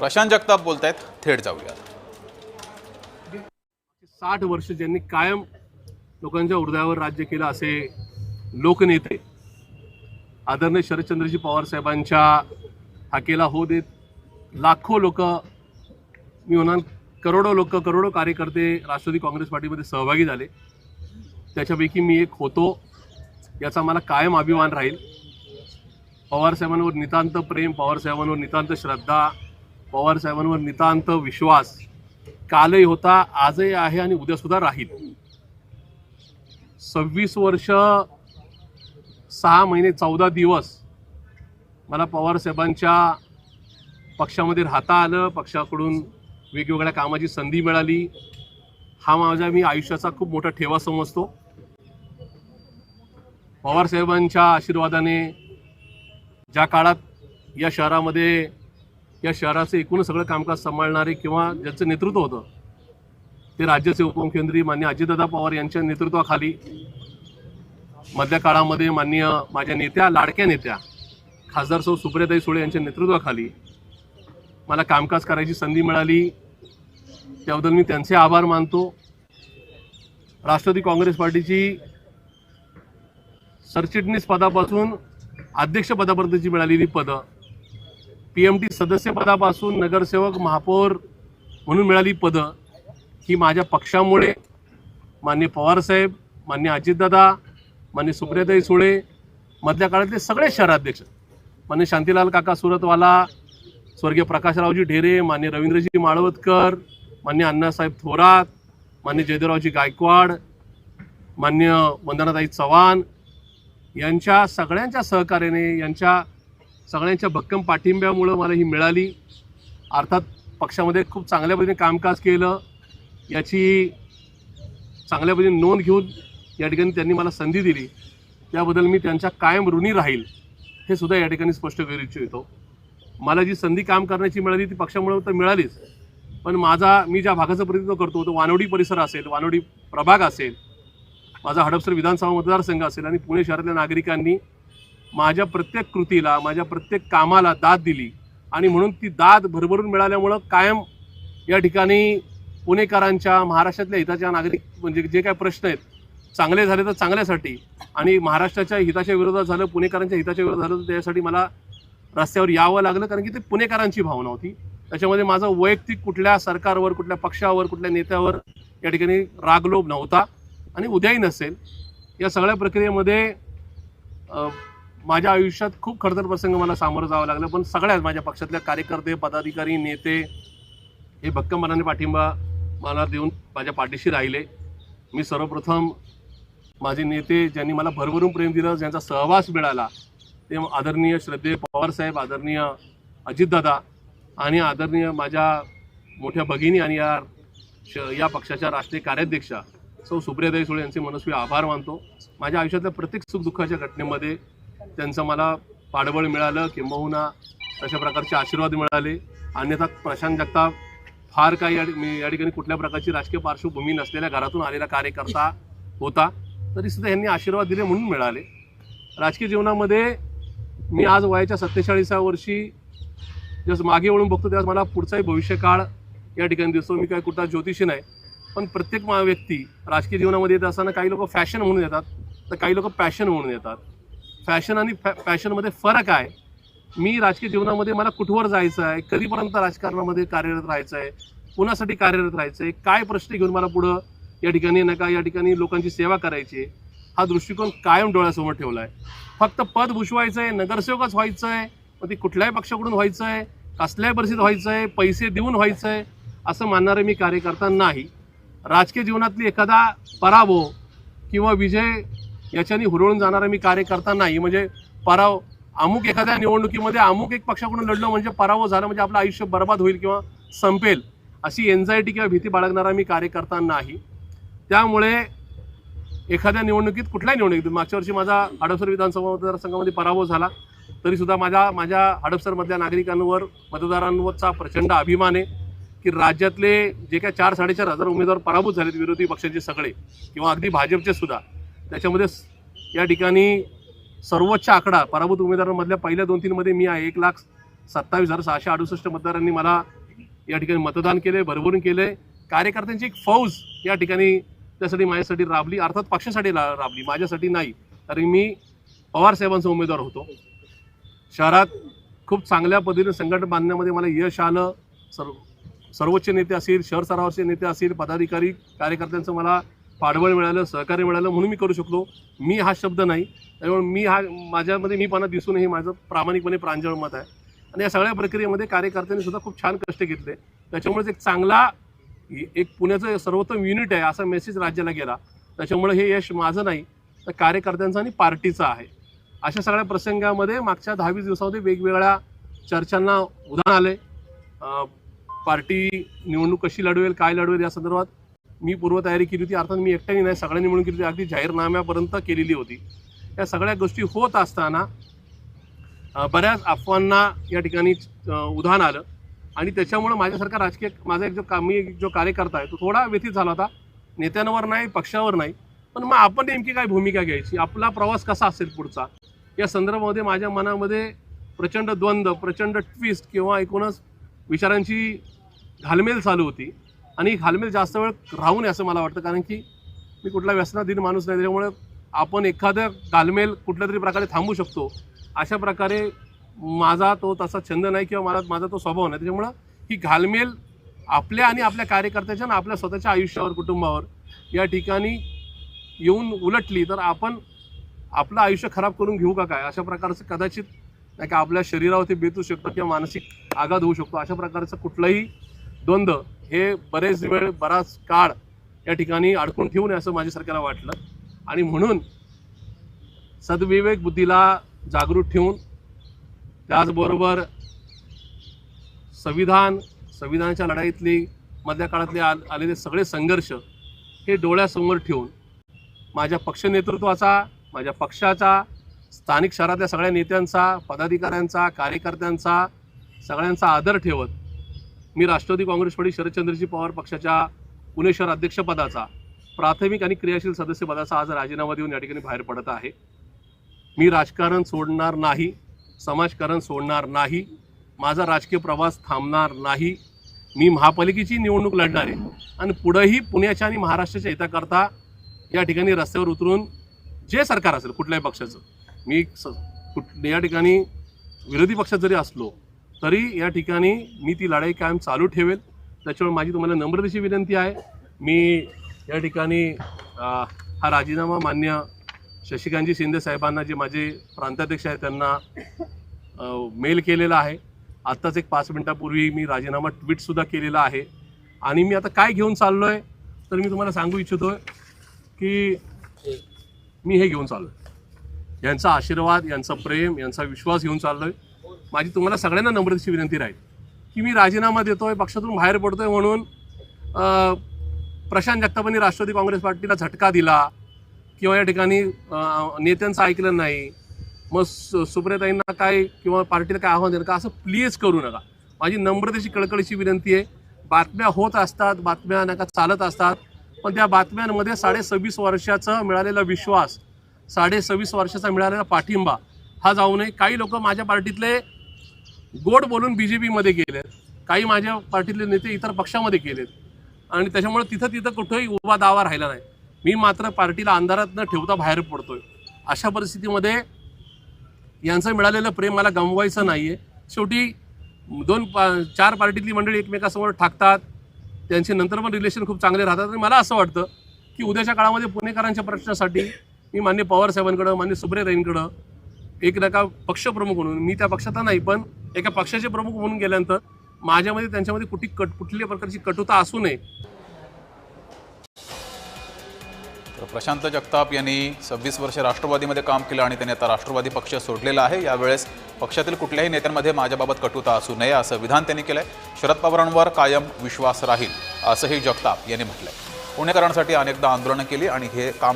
प्रशांत जगताप बोलतायत, थेट जाऊया। 60 वर्ष ज्यांनी कायम लोकांच्या हृदयावर राज्य केलं असे लोकनेते आदरणीय शरदचंद्रजी पवार साहेबांच्या हाकेला हो देत लाखो लोक, मी म्हणा करोडो लोक, करोडो कार्यकर्ते राष्ट्रवादी काँग्रेस पार्टीमध्ये सहभागी झाले। त्याच्यापैकी मी एक होतो, याचा मला कायम अभिमान राहील। पवार साहेबांवर नितांत प्रेम, पवार साहेबांवर नितांत श्रद्धा, पवार साहेबांवर नितांत विश्वास कालही होता, आजही आहे आणि उद्यासुद्धा राहील। 26 वर्ष 6 महिने 14 दिवस मला पवार साहेबांच्या पक्षामध्ये राहता आलं, पक्षाकडून वेगवेगळ्या कामाची संधी मिळाली। हा माझा मी आयुष्याचा खूप मोठा ठेवा समजतो। पवार साहेबांच्या आशीर्वादाने ज्या काळात या शहरामध्ये, या शहराचे एकूण सगळं कामकाज सांभाळणारे किंवा ज्याचं नेतृत्व होतं ते राज्याचे उपमुख्यमंत्री माननीय अजितदादा पवार यांच्या नेतृत्वाखाली, मधल्या काळामध्ये माननीय माझ्या नेत्या, लाडक्या नेत्या खासदार सौ सुप्रियाताई सुळे यांच्या नेतृत्वाखाली मला कामकाज करायची संधी मिळाली। त्याबद्दल मी त्यांचे आभार मानतो। राष्ट्रवादी काँग्रेस पार्टीची सरचिटणीस पदापासून अध्यक्षपदापर्यंतची मिळालेली पदं, PMT सदस्य पदापासून नगरसेवक, महापौर म्हणून मिळाली पदं, ही माझ्या पक्षामुळे माननीय पवारसाहेब, माननीय अजितदादा, माननीय सुप्रियाताई सुळे, मधल्या काळातले सगळे शहराध्यक्ष, माननीय शांतीलाल काका सुरतवाला, स्वर्गीय प्रकाशरावजी ढेरे, माननीय रवींद्रजी माळवतकर, माननीय अण्णासाहेब थोरात, माननीय जयदेवरावजी गायकवाड, माननीय वंदनाताई चव्हाण यांच्या सगळ्यांच्या सहकार्याने, यांच्या सगळ्यांच्या भक्कम पाठिंब्यामुळं मला ही मिळाली। अर्थात पक्षामध्ये खूप चांगल्या पद्धतीने कामकाज केलं, याची चांगल्या पद्धतीने नोंद घेऊन या ठिकाणी त्यांनी मला संधी दिली, त्याबद्दल मी त्यांच्या कायम ऋणी राहील, हे सुद्धा या ठिकाणी स्पष्ट करू इच्छितो। मला जी संधी काम करण्याची मिळाली ती पक्षामुळे तर मिळालीच, पण मी ज्या भागाचं प्रतिनिधित्व करतो तो वानवडी परिसर असेल, वानवडी प्रभाग असेल, माझा हडपसर विधानसभा मतदारसंघ असेल, आणि पुणे शहरातल्या नागरिकांनी माझ्या प्रत्येक कृतीला, माझ्या प्रत्येक कामाला दाद दिली, आणि म्हणून ती दाद भरभरून मिळाल्यामुळं कायम या ठिकाणी पुणेकरांच्या, महाराष्ट्रातल्या हिताच्या नागरिक म्हणजे जे काही प्रश्न आहेत चांगले झाले तर चांगल्यासाठी, आणि महाराष्ट्राच्या हिताच्या विरोधात झालं, पुणेकरांच्या हिताच्या विरोधात झालं, तर त्यासाठी मला रस्त्यावर यावं लागलं, कारण की ते पुणेकरांची भावना होती। त्याच्यामध्ये माझं वैयक्तिक कुठल्या सरकारवर, कुठल्या पक्षावर, कुठल्या नेत्यावर या ठिकाणी रागलोभ नव्हता आणि उद्याही नसेल। या सगळ्या प्रक्रियेमध्ये माझ्या आयुष्यात खूप खडतर प्रसंग मला सामोरं जावं लागलं, पण सगळ्यात माझ्या पक्षातल्या कार्यकर्ते, पदाधिकारी, नेते हे भक्कमपणाने पाठिंबा मला देऊन माझ्या पाठीशी राहिले। मी सर्वप्रथम माझे नेते, ज्यांनी मला भरभरून प्रेम दिलं, ज्यांचा सहवास मिळाला, ते आदरणीय श्रद्धेय पवारसाहेब, आदरणीय अजितदादा आणि आदरणीय माझ्या मोठ्या भगिनी आणि या पक्षाच्या राष्ट्रीय कार्याध्यक्षा सौ सुप्रियाताई सुळे यांचे मनस्वी आभार मानतो। माझ्या आयुष्यातल्या प्रत्येक सुखदुःखाच्या घटनेमध्ये त्यांचं मला पाठबळ मिळालं, किंबहुना तशा प्रकारचे आशीर्वाद मिळाले। अन्यथा प्रशांत जगताप फार काही या ठिकाणी कुठल्या प्रकारची राजकीय पार्श्वभूमी नसलेल्या घरातून आलेला कार्यकर्ता होता, तरीसुद्धा यांनी आशीर्वाद दिले म्हणून मिळाले। राजकीय जीवनामध्ये मी आज वयाच्या 47व्या वर्षी जसं मागे वळून बघतो, त्यावेळेस मला पुढचाही भविष्यकाळ या ठिकाणी दिसतो। मी काय कुठला ज्योतिषी नाही, पण प्रत्येक व्यक्ती राजकीय जीवनामध्ये येत असताना काही लोक फॅशन म्हणून येतात, तर काही लोक पॅशन म्हणून येतात। फॅशन आणि पॅशनमध्ये फरक आहे। मी राजकीय जीवनामध्ये मला कुठवर जायचं आहे, कधीपर्यंत राजकारणामध्ये कार्यरत राहायचं आहे, कुणासाठी कार्यरत राहायचं आहे, काय प्रश्न घेऊन मला पुढं या ठिकाणी लोकांची सेवा करायची, हा दृष्टिकोन कायम डोळ्यासमोर ठेवला आहे। फक्त पद भूषवायचं आहे, नगरसेवकच व्हायचं आहे, मग ते कुठल्याही पक्षाकडून व्हायचं आहे, कसल्याही परिस्थितीत व्हायचं आहे, पैसे देऊन व्हायचं आहे, असं मानणारे मी कार्यकर्ता नाही। राजकीय जीवनातली एखादा पराभव किंवा विजय याच्याने हुरळून जाणारा मी कार्यकर्ता नाही। म्हणजे अमुक एखाद्या निवडणुकीमध्ये अमुक एक पक्षाकडून लढलो म्हणजे पराभव झाला म्हणजे आपलं आयुष्य बर्बाद होईल किंवा संपेल, अशी एन्झायटी किंवा भीती बाळगणारा मी कार्यकर्ता नाही। त्यामुळे एखाद्या निवडणुकीत, कुठल्याही निवडणुकीत, मागच्या वर्षी माझा हडपसर विधानसभा मतदारसंघामध्ये पराभव झाला, तरीसुद्धा माझ्या हडपसरमधल्या नागरिकांवर, मतदारांवरचा प्रचंड अभिमान आहे की राज्यातले जे काय 4-4.5 हजार उमेदवार पराभूत झालेत, विरोधी पक्षाचे सगळे किंवा अगदी भाजपचे सुद्धा, त्याच्यामध्ये या ठिकाणी सर्वोच्च आकडा पराभूत उमेदवारांमधल्या पहिल्या 2-3 मध्ये मी आहे। 27,668 मतदारांनी मला या ठिकाणी मतदान केले, भरभरून केले. कार्यकर्त्यांची एक फौज या ठिकाणी त्यासाठी माझ्यासाठी राबली, अर्थात पक्षासाठी राबली, माझ्यासाठी नाही. कारण मी पवार साहेबांचा उमेदवार होतो. शहरात खूप चांगल्या पद्धतीने संघटना बांधण्यामध्ये मला यश आलं. सर्वोच्च नेते असतील, शहर स्तरावरचे नेते असतील, पदाधिकारी, कार्यकर्त्यांचं मला पाठबळ मिळालं, सहकार्य मिळालं, म्हणून मी करू शकलो. मी हा शब्द नाही, त्यामुळे माझ्यामध्ये मीपणा दिसून हे माझं प्रामाणिकपणे प्रांजळ मत आहे. आणि या सगळ्या प्रक्रियेमध्ये कार्यकर्त्यांनी सुद्धा खूप छान कष्ट घेतले. त्याच्यामुळेच एक चांगला, एक पुण्याचं सर्वोत्तम युनिट आहे असा मेसेज राज्याला गेला. त्याच्यामुळे हे यश माझं नाही, तर कार्यकर्त्यांचं आणि पार्टीचं आहे. अशा सगळ्या प्रसंगामध्ये मागच्या 10-20 दिवसामध्ये वेगवेगळ्या चर्चांना उधाण आले. पार्टी निवडणूक कशी लढवेल, काय लढवेल या संदर्भात मी पूर्वतयारी केली होती. अर्थात मी एकट्याने नाही, सगळ्यांनी मिळून केली होती. अगदी जाहीरनाम्यापर्यंत केलेली होती. या सगळ्या गोष्टी होत असताना बऱ्याच अफवांना या ठिकाणी उधाण आलं आणि त्याच्यामुळं माझ्यासारखा राजकीय माझा एक जो कार्यकर्ता आहे तो थोडा व्यथित झाला होता. नेत्यांवर नाही, पक्षावर नाही, पण मग आपण नेमकी काय भूमिका घ्यायची, आपला प्रवास कसा असेल पुढचा, या संदर्भामध्ये माझ्या मनामध्ये प्रचंड द्वंद्व, प्रचंड ट्विस्ट किंवा एकूणच विचारांची घालमेल चालू होती. आणि ही घालमेल जास्त वेळ राहू नये असं मला वाटतं, कारण की मी कुठला व्यसनाधीन माणूस नाही. त्याच्यामुळे आपण एखाद्या घालमेल कुठल्या तरी प्रकारे थांबू शकतो. अशा प्रकारे माझा तो तसा छंद नाही किंवा माझा तो स्वभाव नाही. त्याच्यामुळं ही घालमेल आपल्या आणि आपल्या कार्यकर्त्याच्या आणि आपल्या स्वतःच्या आयुष्यावर, कुटुंबावर या ठिकाणी येऊन उलटली तर आपण आपलं आयुष्य खराब करून घेऊ का काय, अशा प्रकारचं कदाचित नाही का आपल्या शरीरावरती बेतू शकतं किंवा मानसिक आघात होऊ शकतो. अशा प्रकारचं कुठलंही द्वंद्व हे बराच काळ या ठिकाणी अडकून ठेवू नये असं माझ्यासारख्याला वाटलं. आणि म्हणून सद्विवेक बुद्धीला जागृत ठेवून, त्याचबरोबर संविधानाच्या लढाईतली मधल्या काळातले आलेले सगळे संघर्ष हे डोळ्यासमोर ठेवून माझ्या पक्ष नेतृत्वाचा, माझ्या पक्षाचा, स्थानिक शहरातल्या सगळ्या नेत्यांचा, पदाधिकाऱ्यांचा, कार्यकर्त्यांचा, सगळ्यांचा आदर ठेवत मी राष्ट्रवादी काँग्रेस पार्टी शरदचंद्रजी पवार पक्षाच्या पुणे शहर अध्यक्षपदाचा, प्राथमिक आणि क्रियाशील सदस्यपदाचा आज राजीनामा देऊन या ठिकाणी बाहेर पडत आहे. मी राजकारण सोडणार नाही, समाजकारण सोडणार नाही, माझा राजकीय प्रवास थांबणार नाही. मी महापालिकेची निवडणूक लढणार आहे आणि पुढेही पुण्याच्या आणि महाराष्ट्राच्या हिताकरता या ठिकाणी रस्त्यावर उतरून जे सरकार असेल कुठल्याही पक्षाचं, मी या ठिकाणी विरोधी पक्षात जरी असलो तरी या ठिकाणी मी ती लढाई कायम चालू ठेवेल. त्याच्यामुळे माझी तुम्हाला नम्रतेची विनंती आहे, मी या ठिकाणी हा राजीनामा मान्य शशिकांतजी शिंदे साहेबांना, जे माझे प्रांताध्यक्ष आहेत, त्यांना मेल केलेला आहे. आत्ताच एक 5 मिनिटापूर्वी मी राजीनामा ट्विटसुद्धा केलेला आहे. आणि मी आता काय घेऊन चाललो आहे तर मी तुम्हाला सांगू इच्छितो की मी हे घेऊन चाललो आहे, यांचा आशीर्वाद, यांचा प्रेम, यांचा विश्वास घेऊन चाललो आहे. माझी तुम्हाला सगळ्यांना नम्रतेची विनंती राहील की मी राजीनामा देतोय, पक्षातून बाहेर पडतोय म्हणून प्रशांत जगतापांनी राष्ट्रवादी काँग्रेस पार्टीला झटका दिला किंवा या ठिकाणी नेत्यांचं ऐकलं नाही, मग सुप्रियाताईंना काय किंवा पार्टीला काय आव्हान देणं का, असं प्लीज करू नका. माझी नम्रतेची कळकळीची विनंती आहे. बातम्या होत असतात, बातम्या नका चालत असतात, पण त्या बातम्यांमध्ये 26.5 वर्षाचा मिळालेला विश्वास, 26.5 वर्षाचा मिळालेला पाठिंबा हा जाऊ नये. काही लोक माझ्या पार्टीतले गोड बोलून BJPमध्ये गेलेत, काही माझ्या पार्टीतले नेते इतर पक्षामध्ये गेलेत आणि त्याच्यामुळे तिथं कुठेही उभा दावा राहिला नाही. मी मात्र पार्टीला अंधारात न ठेवता बाहेर पडतोय. अशा परिस्थितीमध्ये यांचं मिळालेलं प्रेम मला गमवायचं नाही आहे. शेवटी 2-4 पार्टीतली मंडळी एकमेकासमोर ठाकतात, त्यांचे नंतर पण रिलेशन खूप चांगले राहतात. आणि मला असं वाटतं की उद्याच्या काळामध्ये पुणेकरांच्या प्रश्नासाठी मी मान्य पवारसाहेबांकडं, मान्य सुप्रियाताईंकडं एक नका पक्षप्रमुख म्हणून, मी त्या पक्षाचा नाही पण एका पक्षाचे प्रमुख म्हणून गेल्यानंतर माझ्यामध्ये त्यांच्यामध्ये कुठल्याही प्रकारची कटुता असू नये. प्रशांत जगताप यांनी 26 वर्ष राष्ट्रवादीमध्ये काम केलं आणि त्यांनी आता राष्ट्रवादी पक्ष सोडलेला आहे. यावेळेस पक्षातील कुठल्याही नेत्यांमध्ये माझ्याबाबत कटुता असू नये असं विधान त्यांनी केलंय. शरद पवारांवर कायम विश्वास राहील असंही जगताप यांनी म्हटलंय. पुणेकरांसाठी अनेकदा आंदोलनं केली आणि हे काम